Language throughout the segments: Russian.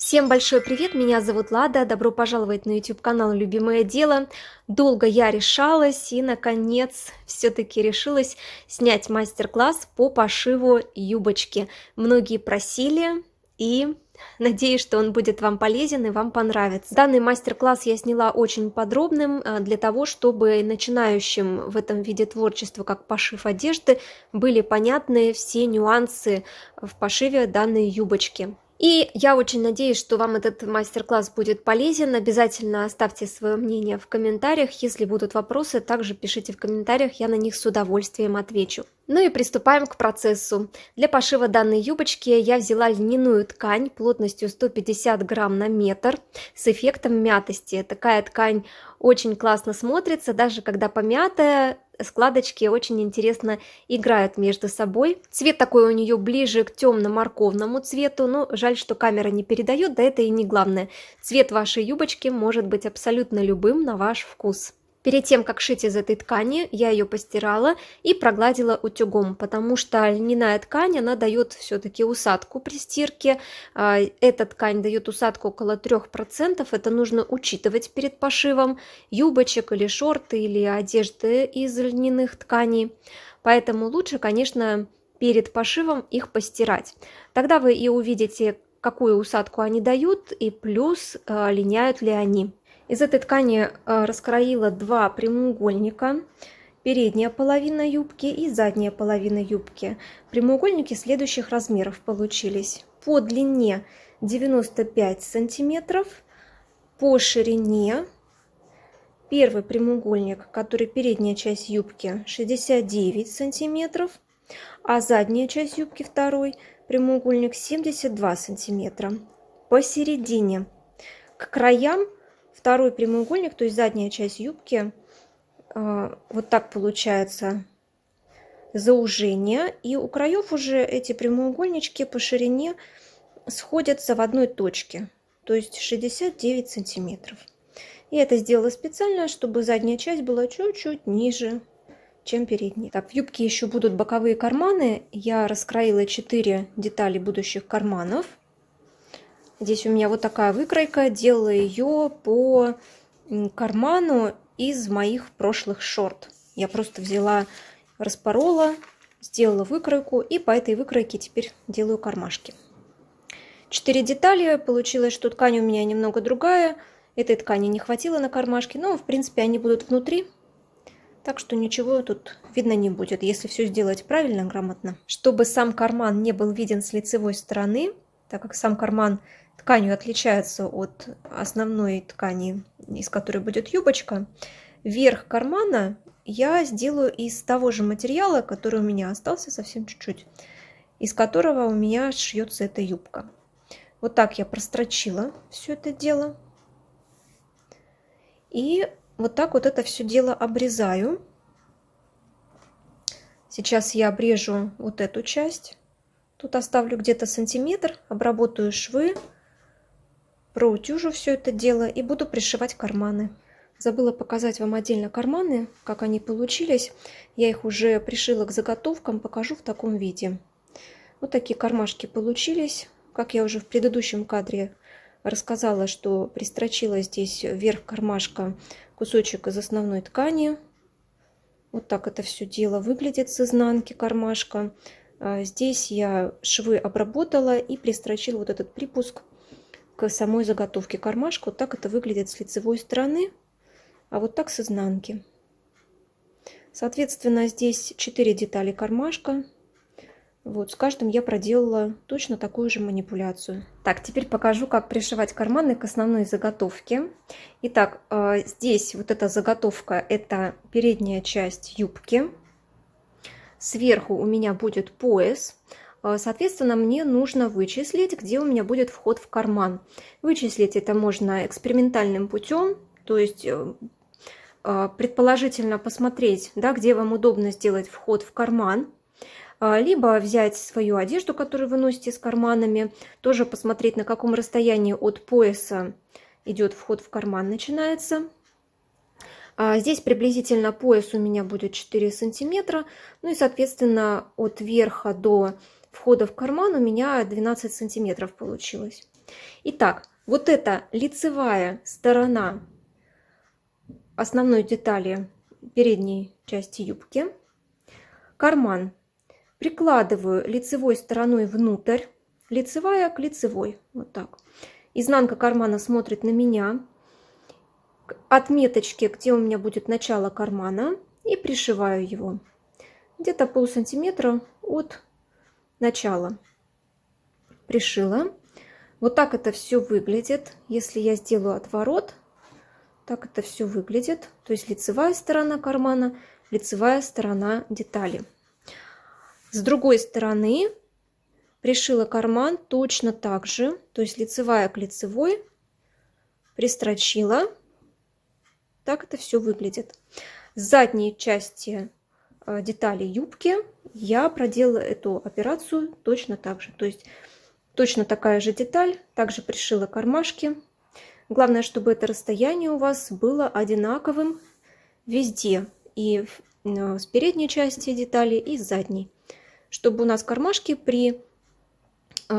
Всем большой привет, меня зовут Лада, добро пожаловать на YouTube канал «Любимое дело». Долго я решалась и, наконец, все-таки решилась снять мастер-класс по пошиву юбочки. Многие просили, и надеюсь, что он будет вам полезен и вам понравится. Данный мастер-класс я сняла очень подробным, для того, чтобы начинающим в этом виде творчества, как пошив одежды, были понятны все нюансы в пошиве данной юбочки. И я очень надеюсь, что вам этот мастер-класс будет полезен. Обязательно оставьте свое мнение в комментариях. Если будут вопросы, также пишите в комментариях, я на них с удовольствием отвечу. Ну и приступаем к процессу. Для пошива данной юбочки я взяла льняную ткань плотностью 150 грамм на метр с эффектом мятости. Такая ткань очень классно смотрится, даже когда помятая. Складочки очень интересно играют между собой. Цвет такой у нее ближе к темно-морковному цвету, но жаль, что камера не передает, да это и не главное. Цвет вашей юбочки может быть абсолютно любым на ваш вкус. Перед тем, как шить из этой ткани, я ее постирала и прогладила утюгом, потому что льняная ткань, она дает все-таки усадку при стирке. Эта ткань дает усадку около 3%, это нужно учитывать перед пошивом юбочек или шорты или одежды из льняных тканей. Поэтому лучше, конечно, перед пошивом их постирать. Тогда вы и увидите, какую усадку они дают и плюс линяют ли они. Из этой ткани раскроила два прямоугольника, передняя половина юбки и задняя половина юбки. Прямоугольники следующих размеров получились. По длине 95 сантиметров, по ширине первый прямоугольник, который передняя часть юбки, 69 сантиметров, а задняя часть юбки второй прямоугольник 72 сантиметра. Посередине к краям второй прямоугольник, то есть задняя часть юбки, вот так получается заужение. И у краев уже эти прямоугольнички по ширине сходятся в одной точке, то есть 69 сантиметров. И это сделала специально, чтобы задняя часть была чуть-чуть ниже, чем передняя. Так, в юбке еще будут боковые карманы. Я раскроила 4 детали будущих карманов. Здесь у меня вот такая выкройка, делала ее по карману из моих прошлых шорт. Я просто взяла, распорола, сделала выкройку и по этой выкройке теперь делаю кармашки. 4 детали, получилось, что ткань у меня немного другая. Этой ткани не хватило на кармашки, но в принципе они будут внутри. Так что ничего тут видно не будет, если все сделать правильно, грамотно. Чтобы сам карман не был виден с лицевой стороны, так как сам карман тканью отличается от основной ткани, из которой будет юбочка, верх кармана я сделаю из того же материала, который у меня остался совсем чуть-чуть, из которого у меня шьется эта юбка. Вот так я прострочила все это дело. И вот так вот это все дело обрезаю. Сейчас я обрежу вот эту часть. Тут оставлю где-то сантиметр, обработаю швы, проутюжу все это дело и буду пришивать карманы. Забыла показать вам отдельно карманы, как они получились. Я их уже пришила к заготовкам, покажу в таком виде. Вот такие кармашки получились. Как я уже в предыдущем кадре рассказала, что пристрочила здесь вверх кармашка кусочек из основной ткани. Вот так это все дело выглядит с изнанки кармашка. Здесь я швы обработала и пристрочила вот этот припуск к самой заготовке кармашка. Вот так это выглядит с лицевой стороны, а вот так с изнанки. Соответственно, здесь 4 детали кармашка. Вот, с каждым я проделала точно такую же манипуляцию. Так, теперь покажу, как пришивать карманы к основной заготовке. Итак, здесь вот эта заготовка, это передняя часть юбки. Сверху у меня будет пояс. Соответственно, мне нужно вычислить, где у меня будет вход в карман. Вычислить это можно экспериментальным путем, то есть предположительно посмотреть, да, где вам удобно сделать вход в карман. Либо взять свою одежду, которую вы носите с карманами, тоже посмотреть, на каком расстоянии от пояса идет вход в карман, начинается. Здесь приблизительно пояс у меня будет 4 сантиметра, ну и, соответственно, от верха до входа в карман у меня 12 сантиметров получилось. Итак, вот эта лицевая сторона основной детали передней части юбки. Карман прикладываю лицевой стороной внутрь, лицевая к лицевой, вот так. Изнанка кармана смотрит на меня, к отметочке, где у меня будет начало кармана, и пришиваю его где-то полсантиметра от начала. Пришила. Вот так это все выглядит. Если я сделаю отворот, так это все выглядит. То есть лицевая сторона кармана, лицевая сторона детали. С другой стороны пришила карман точно так же. То есть лицевая к лицевой. Пристрочила. Так это все выглядит. С задней части детали юбки я проделала эту операцию точно так же. То есть точно такая же деталь. Также пришила кармашки. Главное, чтобы это расстояние у вас было одинаковым везде. И с передней части детали, и с задней. Чтобы у нас кармашки при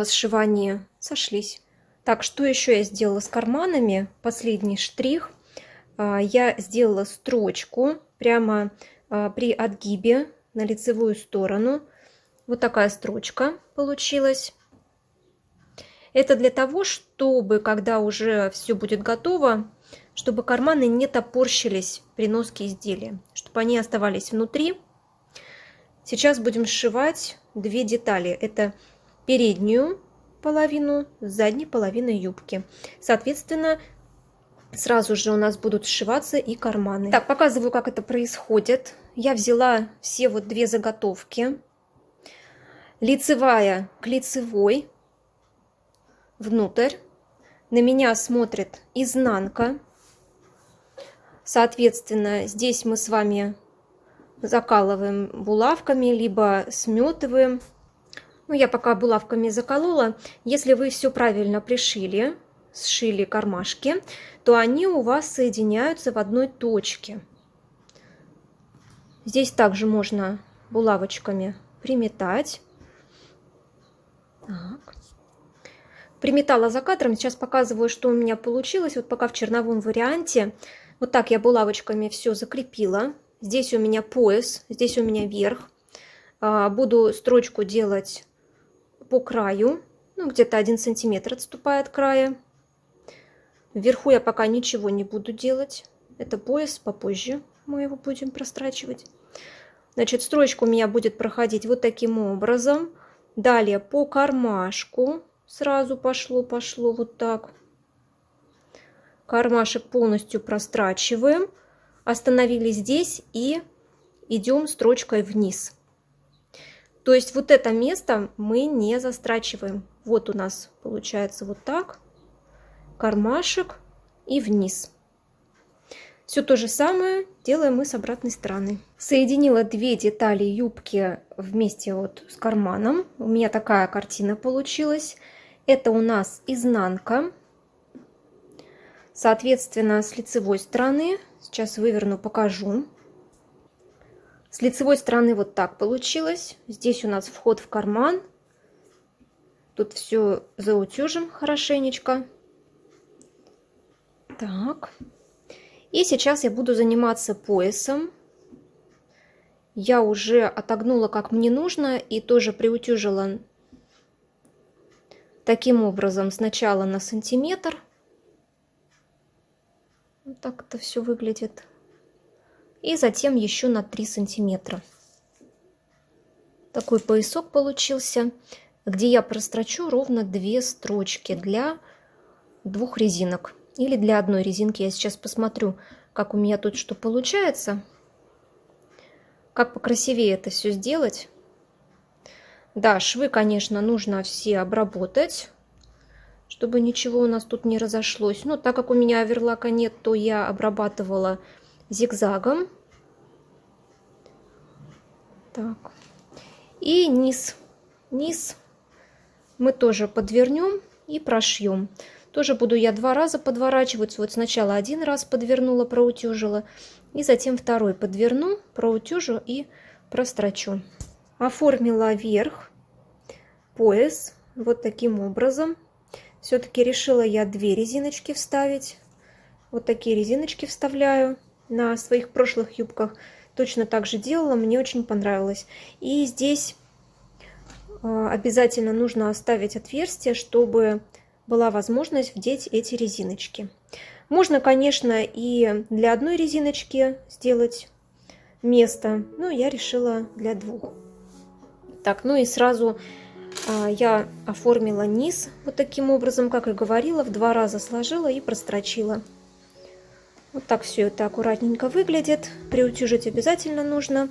сшивании сошлись. Так, что еще я сделала с карманами? Последний штрих. Я сделала строчку прямо при отгибе на лицевую сторону. Вот такая строчка получилась. Это для того, чтобы, когда уже все будет готово, чтобы карманы не топорщились при носке изделия, чтобы они оставались внутри. Сейчас будем сшивать две детали. Это переднюю половину с задней половиной юбки. Соответственно, сразу же у нас будут сшиваться и карманы. Так, показываю, как это происходит. Я взяла все вот две заготовки. Лицевая к лицевой. Внутрь. На меня смотрит изнанка. Соответственно, здесь мы с вами закалываем булавками, либо сметываем. Ну, я пока булавками заколола. Если вы все правильно пришили, сшили кармашки, то они у вас соединяются в одной точке. Здесь также можно булавочками приметать. Так. Приметала за кадром. Сейчас показываю, что у меня получилось. Вот пока в черновом варианте. Вот так я булавочками все закрепила. Здесь у меня пояс, здесь у меня верх. Буду строчку делать по краю. Ну, где-то 1 сантиметр отступая от края. Вверху я пока ничего не буду делать. Это пояс, попозже мы его будем прострачивать. Значит, строчка у меня будет проходить вот таким образом. Далее по кармашку сразу пошло вот так. Кармашек полностью прострачиваем. Остановились здесь и идем строчкой вниз. То есть вот это место мы не застрачиваем. Вот у нас получается вот так. Кармашек и вниз. Все то же самое делаем мы с обратной стороны. Соединила две детали юбки вместе вот с карманом. У меня такая картина получилась. Это у нас изнанка. Соответственно, с лицевой стороны, сейчас выверну, покажу. С лицевой стороны вот так получилось. Здесь у нас вход в карман. Тут все заутюжим хорошенечко. Так. И сейчас я буду заниматься поясом. Я уже отогнула, как мне нужно, и тоже приутюжила таким образом сначала на сантиметр. Вот так это все выглядит. И затем еще на 3 сантиметра. Такой поясок получился, где я прострочу ровно 2 строчки для 2 резинок. Или для одной резинки. Я сейчас посмотрю, как у меня тут что получается. Как покрасивее это все сделать. Да, швы, конечно, нужно все обработать, чтобы ничего у нас тут не разошлось. Но так как у меня оверлака нет, то я обрабатывала зигзагом. Так. И низ. Низ мы тоже подвернем и прошьем. Тоже буду я 2 раза подворачивать. Вот сначала 1 раз подвернула, проутюжила. И затем 2 подверну, проутюжу и прострочу. Оформила верх, пояс вот таким образом. Все-таки решила я 2 резиночки вставить. Вот такие резиночки вставляю. На своих прошлых юбках точно так же делала, мне очень понравилось. И здесь обязательно нужно оставить отверстие, чтобы была возможность вдеть эти резиночки. Можно, конечно, и для одной резиночки сделать место, но я решила для 2. Так, ну и сразу я оформила низ вот таким образом, как и говорила, в 2 раза сложила и прострочила. Вот так все это аккуратненько выглядит. Приутюжить обязательно нужно.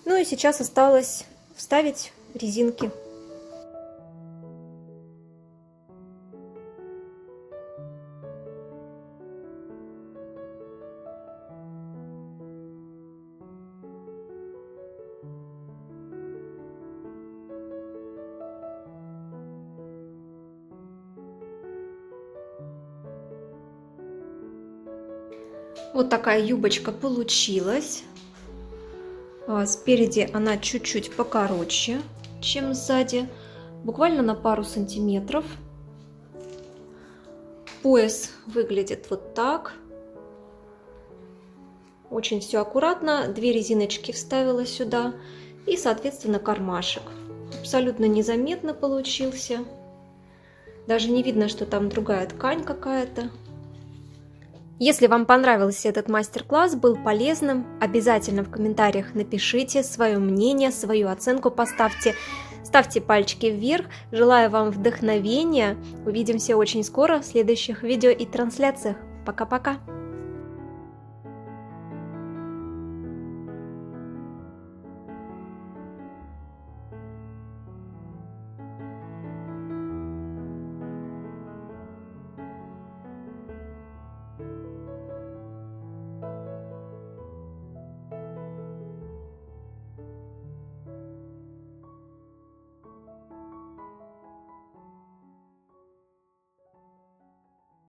Ну и сейчас осталось вставить резинки. Вот такая юбочка получилась. Спереди она чуть-чуть покороче, чем сзади, буквально на пару сантиметров. Пояс выглядит вот так. Очень все аккуратно. 2 резиночки вставила сюда и, соответственно, кармашек. Абсолютно незаметно получился. Даже не видно, что там другая ткань какая-то. Если вам понравился этот мастер-класс, был полезным, обязательно в комментариях напишите свое мнение, свою оценку поставьте. Ставьте пальчики вверх. Желаю вам вдохновения. Увидимся очень скоро в следующих видео и трансляциях. Пока-пока!